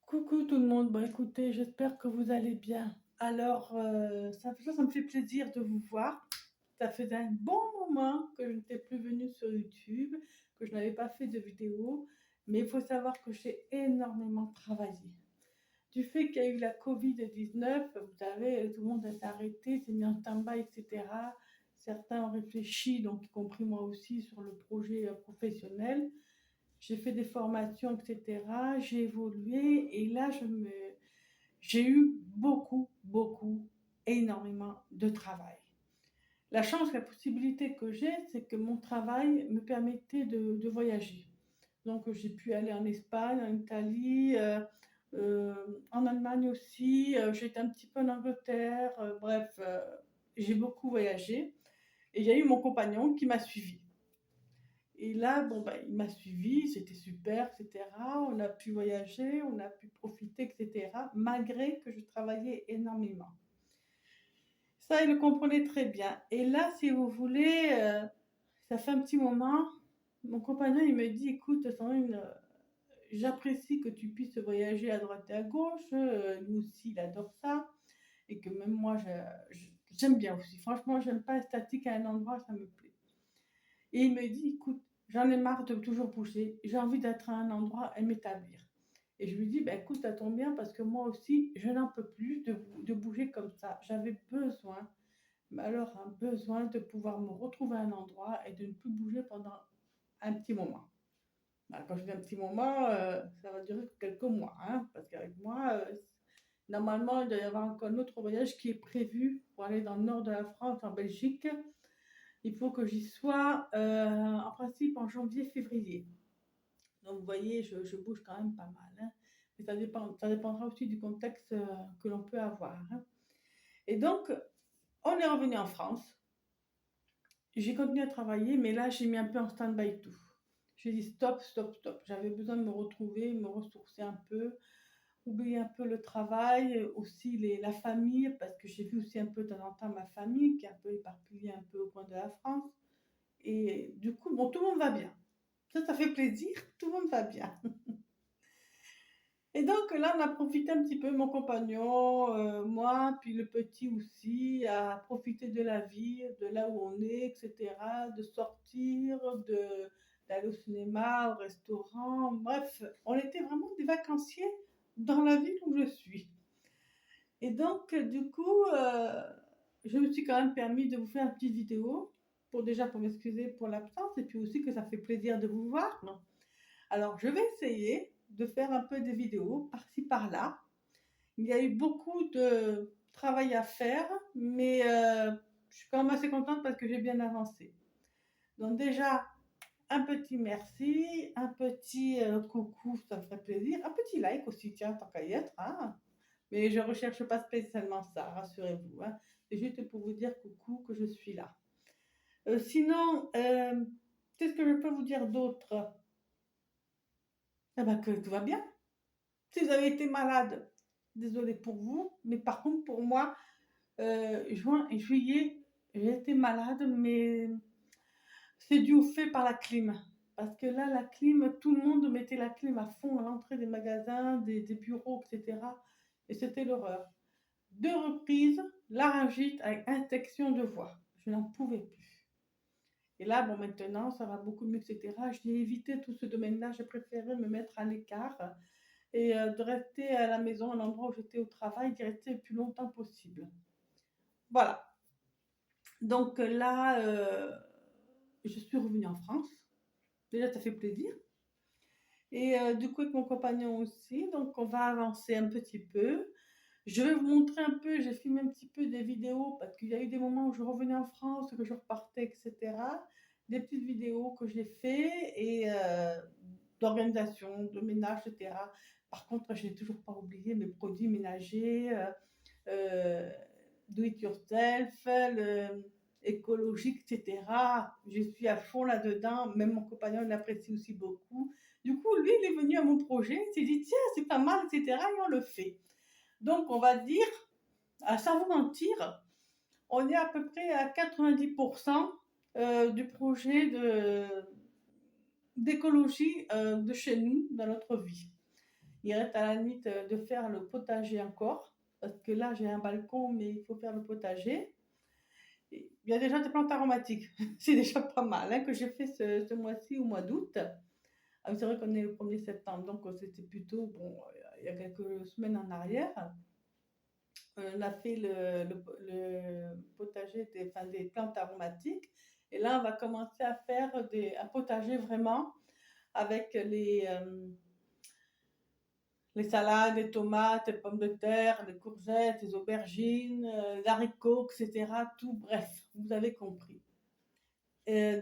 Coucou tout le monde, bon écoutez, j'espère que vous allez bien. Alors, ça me fait plaisir de vous voir. Ça faisait un bon moment que je n'étais plus venue sur YouTube, que je n'avais pas fait de vidéo, mais il faut savoir que j'ai énormément travaillé. Du fait qu'il y a eu la Covid-19, vous savez, tout le monde s'est arrêté, s'est mis en stand-by, etc. Certains ont réfléchi, donc y compris moi aussi, sur le projet professionnel. J'ai fait des formations, etc. J'ai évolué et là, j'ai eu énormément de travail. La chance, la possibilité que j'ai, c'est que mon travail me permettait de voyager. Donc, j'ai pu aller en Espagne, en Italie, euh, en Allemagne aussi. J'étais un petit peu en Angleterre. Bref, j'ai beaucoup voyagé. Et j'ai eu mon compagnon qui m'a suivi. Et là, bon, bah, il m'a suivi, c'était super, etc. On a pu voyager, on a pu profiter, etc. Malgré que je travaillais énormément. Ça, il le comprenait très bien. Et là, si vous voulez, ça fait un petit moment, mon compagnon, il me dit, écoute, Sandrine, j'apprécie que tu puisses voyager à droite et à gauche. Lui aussi, il adore ça. Et que même moi, j'aime bien aussi. Franchement, j'aime pas être statique à un endroit, ça me plaît. Et il me dit, écoute, j'en ai marre de toujours bouger, j'ai envie d'être à un endroit et m'établir. Et je lui dis, ben écoute, ça tombe bien parce que moi aussi, je n'en peux plus de bouger comme ça. J'avais besoin, mais alors un besoin de pouvoir me retrouver à un endroit et de ne plus bouger pendant un petit moment. Ben, quand je dis un petit moment, ça va durer quelques mois, hein, parce qu'avec moi, normalement, il doit y avoir encore un autre voyage qui est prévu pour aller dans le nord de la France, en Belgique. Il faut que j'y sois en principe en janvier-février. Donc vous voyez, je bouge quand même pas mal, hein. Mais ça dépendra aussi du contexte que l'on peut avoir, hein. Et donc, on est revenu en France. J'ai continué à travailler, mais là, j'ai mis un peu en stand-by tout. J'ai dit stop, stop, stop. J'avais besoin de me retrouver, me ressourcer un peu, oublier un peu le travail, aussi la famille, parce que j'ai vu aussi un peu de temps en temps ma famille qui est un peu éparpillée un peu au coin de la France. Et du coup, bon, tout le monde va bien. Ça fait plaisir, tout le monde va bien. Et donc là, on a profité un petit peu, mon compagnon, moi, puis le petit aussi, à profiter de la vie, de là où on est, etc., de sortir, d'aller au cinéma, au restaurant, bref, on était vraiment des vacanciers dans la ville où je suis. Et donc, du coup, je me suis quand même permis de vous faire une petite vidéo, pour m'excuser pour l'absence, et puis aussi que ça fait plaisir de vous voir. Alors, je vais essayer de faire un peu des vidéos par-ci par-là. Il y a eu beaucoup de travail à faire, mais je suis quand même assez contente parce que j'ai bien avancé. Donc déjà, un petit merci, un petit coucou, ça me ferait plaisir. Un petit like aussi, tiens, tant qu'à y être, hein. Mais je ne recherche pas spécialement ça, rassurez-vous, hein. C'est juste pour vous dire coucou que je suis là. Sinon, qu'est-ce que je peux vous dire d'autre? Eh ben, que tout va bien. Si vous avez été malade, désolée pour vous, mais par contre pour moi, juin et juillet, j'ai été malade, mais c'est dû au fait par la clim. Parce que là, la clim, tout le monde mettait la clim à fond à l'entrée des magasins, des bureaux, etc. Et c'était l'horreur. 2 reprises, laryngite avec infection de voix. Je n'en pouvais plus. Et là, bon, maintenant, ça va beaucoup mieux, etc. J'ai évité tout ce domaine-là. J'ai préféré me mettre à l'écart et de rester à la maison, à l'endroit où j'étais au travail, d'y rester le plus longtemps possible. Voilà. Donc là, je suis revenue en France. Déjà, ça fait plaisir. Et du coup, avec mon compagnon aussi. Donc, on va avancer un petit peu. Je vais vous montrer un peu, j'ai filmé un petit peu des vidéos parce qu'il y a eu des moments où je revenais en France, que je repartais, etc. Des petites vidéos que j'ai fait et d'organisation, de ménage, etc. Par contre, je n'ai toujours pas oublié mes produits ménagers, euh, do it yourself, écologique, etc. Je suis à fond là-dedans. Même mon compagnon l'apprécie aussi beaucoup. Du coup, lui, il est venu à mon projet. Il s'est dit, tiens, c'est pas mal, etc. Et on le fait. Donc, on va dire, sans vous mentir, on est à peu près à 90% du projet d'écologie de chez nous, dans notre vie. il reste à la limite de faire le potager encore, parce que là, j'ai un balcon, mais il faut faire le potager. Et il y a déjà des plantes aromatiques, c'est déjà pas mal, hein, que j'ai fait ce mois-ci, au mois d'août. Ah oui, c'est vrai qu'on est le 1er septembre, donc c'était plutôt, bon, il y a quelques semaines en arrière. On a fait le potager des plantes aromatiques. Et là, on va commencer à faire un potager vraiment avec les salades, les tomates, les pommes de terre, les courgettes, les aubergines, les haricots, etc. Tout, bref, vous avez compris.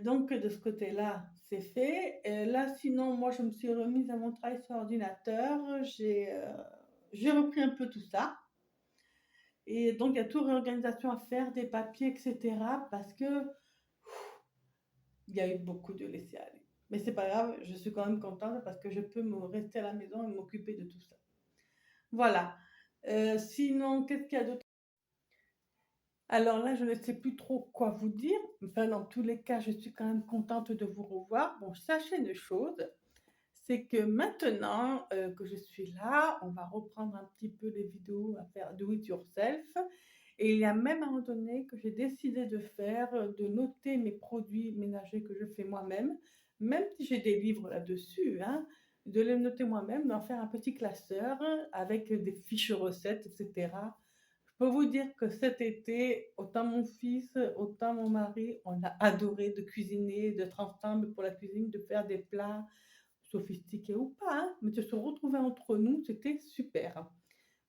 Donc, de ce côté-là, c'est fait. Là, sinon, moi, je me suis remise à mon travail sur ordinateur. J'ai repris un peu tout ça. Et donc, il y a toute réorganisation à faire, des papiers, etc. Parce que il y a eu beaucoup de laisser aller. Mais c'est pas grave, je suis quand même contente parce que je peux me rester à la maison et m'occuper de tout ça. Voilà. Sinon, qu'est-ce qu'il y a d'autre? Alors là, je ne sais plus trop quoi vous dire. Enfin, dans tous les cas, je suis quand même contente de vous revoir. Bon, sachez une chose, c'est que maintenant que je suis là, on va reprendre un petit peu les vidéos à faire do it yourself. Et il y a même un moment donné que j'ai décidé de faire, de noter mes produits ménagers que je fais moi-même, même si j'ai des livres là-dessus, hein, de les noter moi-même, d'en faire un petit classeur avec des fiches recettes, etc. Je peux vous dire que cet été, autant mon fils, autant mon mari, on a adoré de cuisiner, d'être ensemble pour la cuisine, de faire des plats sophistiqués ou pas, hein, mais de se retrouver entre nous, c'était super.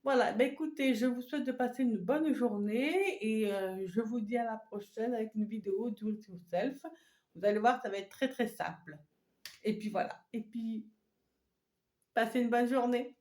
Voilà, ben écoutez, je vous souhaite de passer une bonne journée et je vous dis à la prochaine avec une vidéo do it yourself. Vous allez voir, ça va être très très simple. Et puis voilà. Et puis, passez une bonne journée.